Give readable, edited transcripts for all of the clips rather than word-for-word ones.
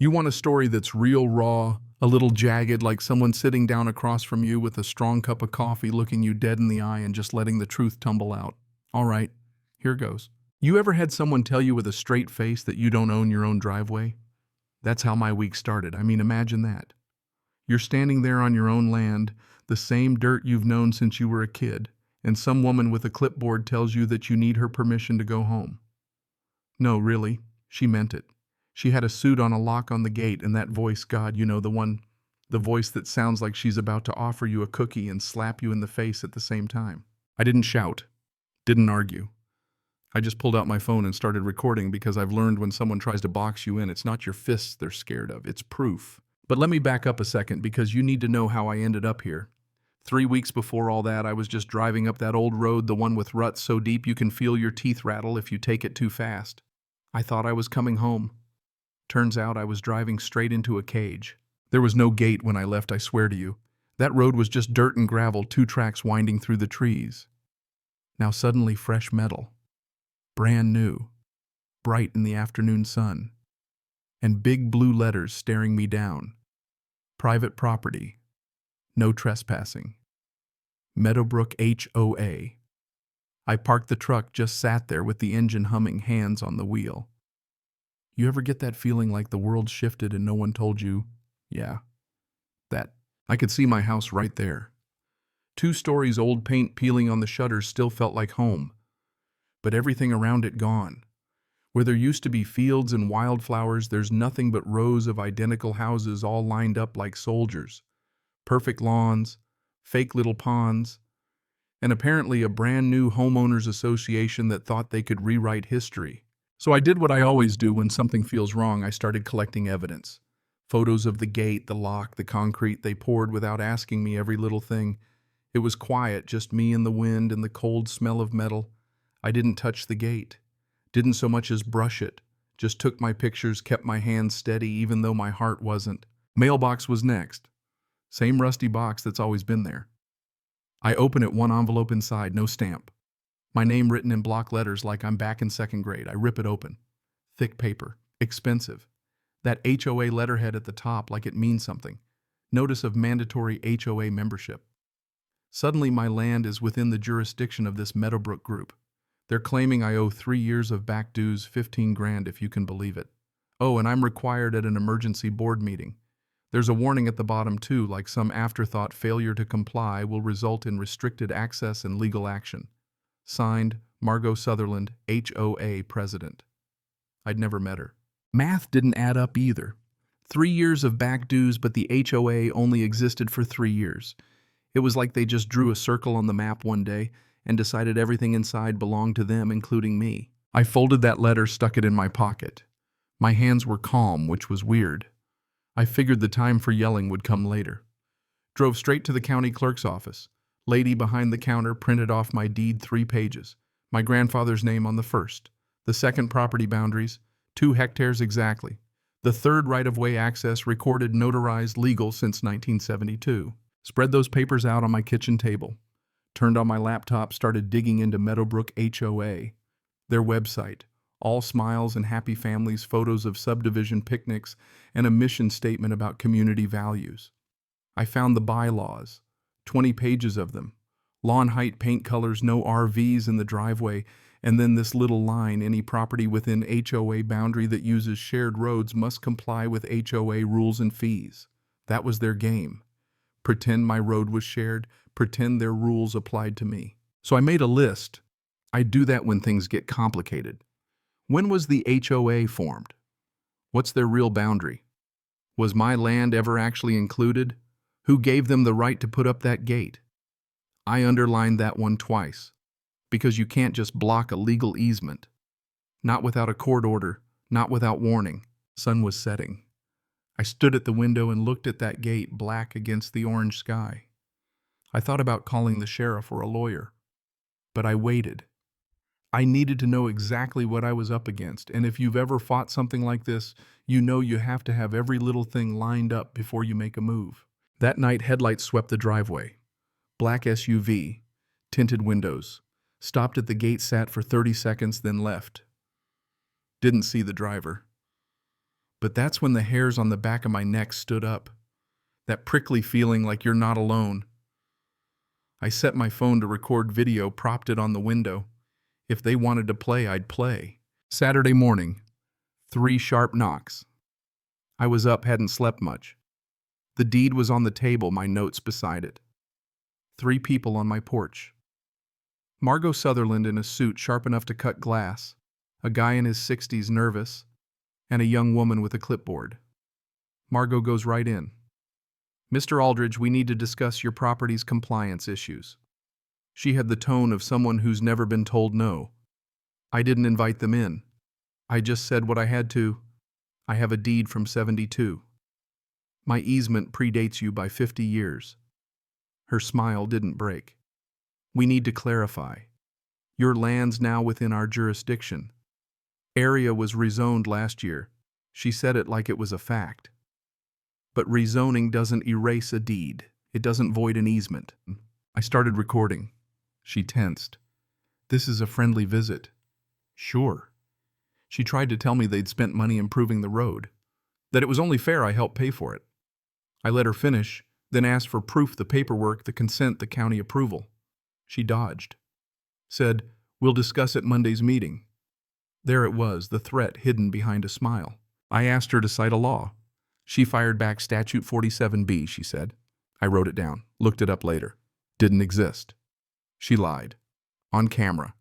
You want a story that's real raw, a little jagged, like someone sitting down across from you with a strong cup of coffee looking you dead in the eye and just letting the truth tumble out. All right, here goes. You ever had someone tell you with a straight face that you don't own your own driveway? That's how my week started. I mean, imagine that. You're standing there on your own land, the same dirt you've known since you were a kid, and some woman with a clipboard tells you that you need her permission to go home. No, really, she meant it. She had a suit on, a lock on the gate, and that voice, God, you know, the voice that sounds like she's about to offer you a cookie and slap you in the face at the same time. I didn't shout, didn't argue. I just pulled out my phone and started recording because I've learned when someone tries to box you in, it's not your fists they're scared of, it's proof. But let me back up a second because you need to know how I ended up here. 3 weeks before all that, I was just driving up that old road, the one with ruts so deep you can feel your teeth rattle if you take it too fast. I thought I was coming home. Turns out I was driving straight into a cage. There was no gate when I left, I swear to you. That road was just dirt and gravel, 2 tracks winding through the trees. Now suddenly fresh metal. Brand new. Bright in the afternoon sun. And big blue letters staring me down. Private property. No trespassing. Meadowbrook HOA. I parked the truck, just sat there with the engine humming, hands on the wheel. You ever get that feeling like the world shifted and no one told you? Yeah, that. I could see my house right there. 2 stories, old paint peeling on the shutters, still felt like home. But everything around it gone. Where there used to be fields and wildflowers, there's nothing but rows of identical houses all lined up like soldiers. Perfect lawns, fake little ponds, and apparently a brand new homeowners association that thought they could rewrite history. So I did what I always do when something feels wrong. I started collecting evidence. Photos of the gate, the lock, the concrete. They poured without asking me, every little thing. It was quiet, just me and the wind and the cold smell of metal. I didn't touch the gate. Didn't so much as brush it. Just took my pictures, kept my hands steady even though my heart wasn't. Mailbox was next. Same rusty box that's always been there. I open it, 1 envelope inside, no stamp. My name written in block letters like I'm back in 2nd grade. I rip it open. Thick paper. Expensive. That HOA letterhead at the top like it means something. Notice of mandatory HOA membership. Suddenly my land is within the jurisdiction of this Meadowbrook group. They're claiming I owe 3 years of back dues, 15 grand if you can believe it. Oh, and I'm required at an emergency board meeting. There's a warning at the bottom too, like some afterthought, failure to comply will result in restricted access and legal action. Signed, Margot Sutherland, HOA President. I'd never met her. Math didn't add up either. 3 years of back dues, but the HOA only existed for 3 years. It was like they just drew a circle on the map one day and decided everything inside belonged to them, including me. I folded that letter, stuck it in my pocket. My hands were calm, which was weird. I figured the time for yelling would come later. Drove straight to the county clerk's office. Lady behind the counter printed off my deed, 3 pages. My grandfather's name on the first. The second, property boundaries, 2 hectares exactly. The third, right-of-way access, recorded, notarized, legal since 1972. Spread those papers out on my kitchen table. Turned on my laptop, started digging into Meadowbrook HOA. Their website. All smiles and happy families, photos of subdivision picnics, and a mission statement about community values. I found the bylaws. 20 pages of them. Lawn height, paint colors, no RVs in the driveway, and then this little line: any property within HOA boundary that uses shared roads must comply with HOA rules and fees. That was their game. Pretend my road was shared, pretend their rules applied to me. So I made a list. I do that when things get complicated. When was the HOA formed? What's their real boundary? Was my land ever actually included? Who gave them the right to put up that gate? I underlined that one twice, because you can't just block a legal easement. Not without a court order, not without warning. Sun was setting. I stood at the window and looked at that gate, black against the orange sky. I thought about calling the sheriff or a lawyer, but I waited. I needed to know exactly what I was up against, and if you've ever fought something like this, you know you have to have every little thing lined up before you make a move. That night, headlights swept the driveway. Black SUV, tinted windows. Stopped at the gate, sat for 30 seconds, then left. Didn't see the driver. But that's when the hairs on the back of my neck stood up. That prickly feeling like you're not alone. I set my phone to record video, propped it on the window. If they wanted to play, I'd play. Saturday morning, 3 sharp knocks. I was up, hadn't slept much. The deed was on the table, my notes beside it. 3 people on my porch. Margot Sutherland in a suit sharp enough to cut glass, a guy in his 60s nervous, and a young woman with a clipboard. Margot goes right in. "Mr. Aldridge, we need to discuss your property's compliance issues." She had the tone of someone who's never been told no. I didn't invite them in. I just said what I had to. I have a deed from '72. My easement predates you by 50 years. Her smile didn't break. "We need to clarify. Your land's now within our jurisdiction. Area was rezoned last year." She said it like it was a fact. But rezoning doesn't erase a deed. It doesn't void an easement. I started recording. She tensed. "This is a friendly visit." "Sure." She tried to tell me they'd spent money improving the road, that it was only fair I helped pay for it. I let her finish, then asked for proof, the paperwork, the consent, the county approval. She dodged. Said, "We'll discuss at Monday's meeting." There it was, the threat hidden behind a smile. I asked her to cite a law. She fired back, Statute 47B, she said. I wrote it down, looked it up later. Didn't exist. She lied. On camera.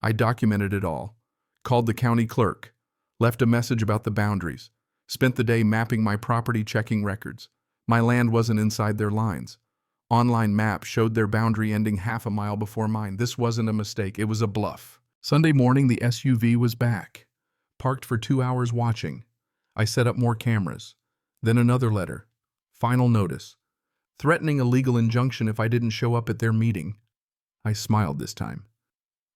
I documented it all. Called the county clerk. Left a message about the boundaries. Spent the day mapping my property, checking records. My land wasn't inside their lines. Online map showed their boundary ending half a mile before mine. This wasn't a mistake, it was a bluff. Sunday morning, the SUV was back. Parked for 2 hours watching. I set up more cameras. Then another letter. Final notice. Threatening a legal injunction if I didn't show up at their meeting. I smiled this time.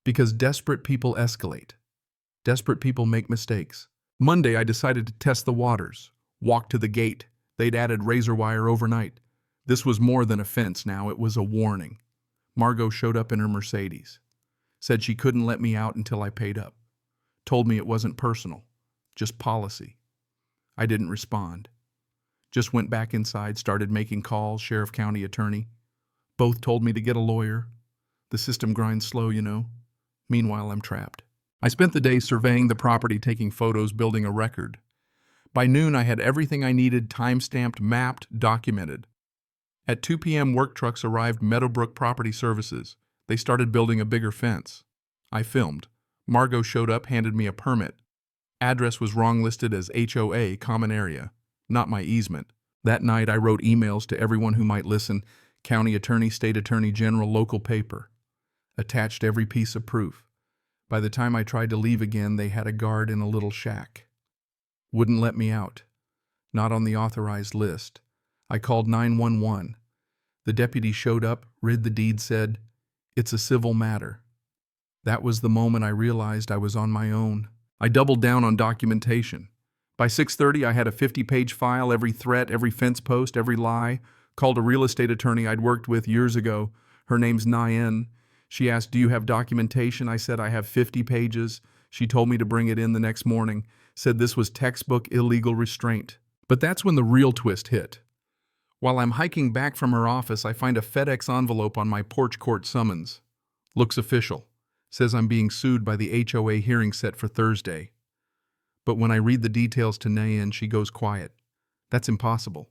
Because desperate people escalate. Desperate people make mistakes. Monday, I decided to test the waters. Walked to the gate. They'd added razor wire overnight. This was more than a fence now, it was a warning. Margot showed up in her Mercedes. Said she couldn't let me out until I paid up. Told me it wasn't personal, just policy. I didn't respond. Just went back inside, started making calls, sheriff, county attorney. Both told me to get a lawyer. The system grinds slow, you know. Meanwhile, I'm trapped. I spent the day surveying the property, taking photos, building a record. By noon, I had everything I needed, time-stamped, mapped, documented. At 2 p.m., work trucks arrived, Meadowbrook Property Services. They started building a bigger fence. I filmed. Margot showed up, handed me a permit. Address was wrong, listed as HOA, common area, not my easement. That night, I wrote emails to everyone who might listen, county attorney, state attorney general, local paper. Attached every piece of proof. By the time I tried to leave again, they had a guard in a little shack. Wouldn't let me out. Not on the authorized list. I called 911. The deputy showed up, read the deed, said, "It's a civil matter." That was the moment I realized I was on my own. I doubled down on documentation. By 6:30, I had a 50-page file, every threat, every fence post, every lie. Called a real estate attorney I'd worked with years ago. Her name's Nyan. She asked, "Do you have documentation?" I said, "I have 50 pages. She told me to bring it in the next morning. Said this was textbook illegal restraint. But that's when the real twist hit. While I'm hiking back from her office, I find a FedEx envelope on my porch, court summons. Looks official. Says I'm being sued by the HOA hearing set for Thursday. But when I read the details to Nayan, she goes quiet. That's impossible.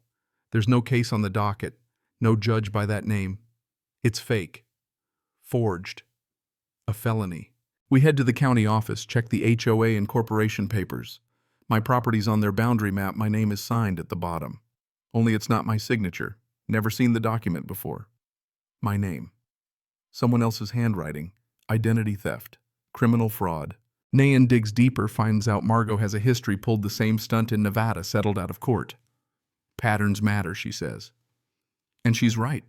There's no case on the docket. No judge by that name. It's fake. Forged. A felony. We head to the county office, check the HOA and corporation papers. My property's on their boundary map. My name is signed at the bottom. Only it's not my signature. Never seen the document before. My name. Someone else's handwriting. Identity theft. Criminal fraud. Nayan digs deeper, finds out Margot has a history, pulled the same stunt in Nevada, settled out of court. Patterns matter, she says. And she's right.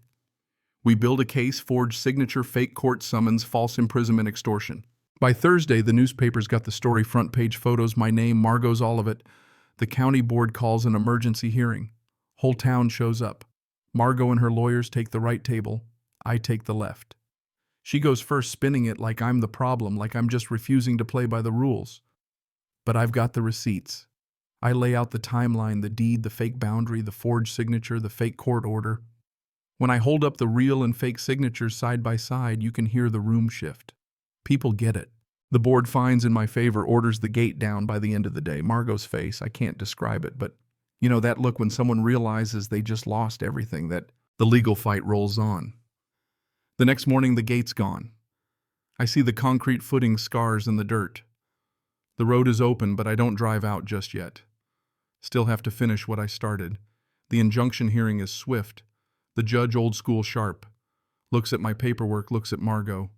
We build a case, forged signature, fake court summons, false imprisonment, extortion. By Thursday, the newspapers got the story, front page photos, my name, Margot's, all of it. The county board calls an emergency hearing. Whole town shows up. Margot and her lawyers take the right table. I take the left. She goes first, spinning it like I'm the problem, like I'm just refusing to play by the rules. But I've got the receipts. I lay out the timeline, the deed, the fake boundary, the forged signature, the fake court order. When I hold up the real and fake signatures side by side, you can hear the room shift. People get it. The board finds in my favor, orders the gate down by the end of the day. Margot's face, I can't describe it, but you know that look when someone realizes they just lost everything, that the legal fight rolls on. The next morning, the gate's gone. I see the concrete footing scars in the dirt. The road is open, but I don't drive out just yet. Still have to finish what I started. The injunction hearing is swift. The judge, old school sharp, looks at my paperwork, looks at Margot.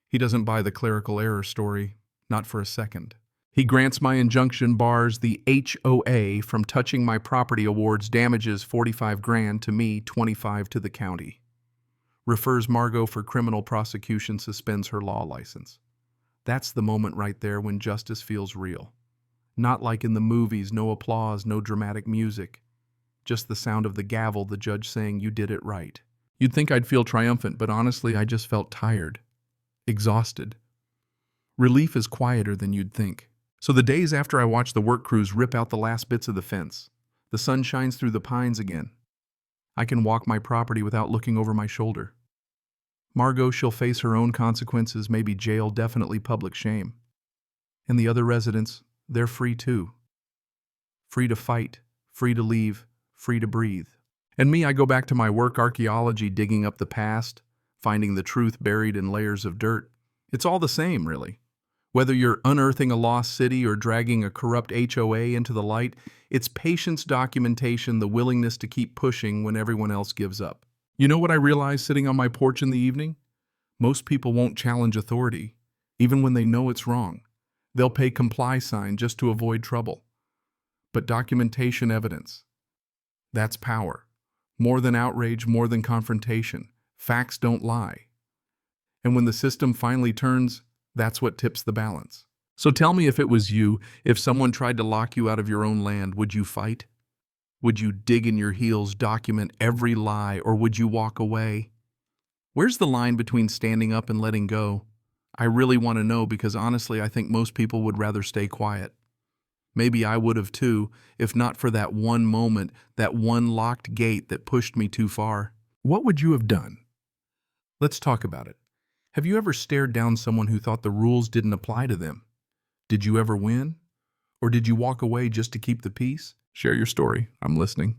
He doesn't buy the clerical error story, not for a second. He grants my injunction, bars the HOA from touching my property, awards damages $45,000 to me, $25,000 to the county. Refers Margot for criminal prosecution, suspends her law license. That's the moment right there when justice feels real. Not like in the movies, no applause, no dramatic music. Just the sound of the gavel, the judge saying, "You did it right." You'd think I'd feel triumphant, but honestly, I just felt tired, exhausted. Relief is quieter than you'd think. So the days after I watch the work crews rip out the last bits of the fence, the sun shines through the pines again. I can walk my property without looking over my shoulder. Margot, she'll face her own consequences, maybe jail, definitely public shame. And the other residents, they're free too. Free to fight, free to leave, free to breathe. And me, I go back to my work, archaeology, digging up the past, finding the truth buried in layers of dirt. It's all the same, really. Whether you're unearthing a lost city or dragging a corrupt HOA into the light, it's patience, documentation, the willingness to keep pushing when everyone else gives up. You know what I realized sitting on my porch in the evening? Most people won't challenge authority, even when they know it's wrong. They'll pay comply sign just to avoid trouble. But documentation, evidence, that's power. More than outrage, more than confrontation. Facts don't lie. And when the system finally turns, that's what tips the balance. So tell me, if it was you, if someone tried to lock you out of your own land, would you fight? Would you dig in your heels, document every lie, or would you walk away? Where's the line between standing up and letting go? I really want to know, because honestly, I think most people would rather stay quiet. Maybe I would have too, if not for that one moment, that one locked gate that pushed me too far. What would you have done? Let's talk about it. Have you ever stared down someone who thought the rules didn't apply to them? Did you ever win? Or did you walk away just to keep the peace? Share your story. I'm listening.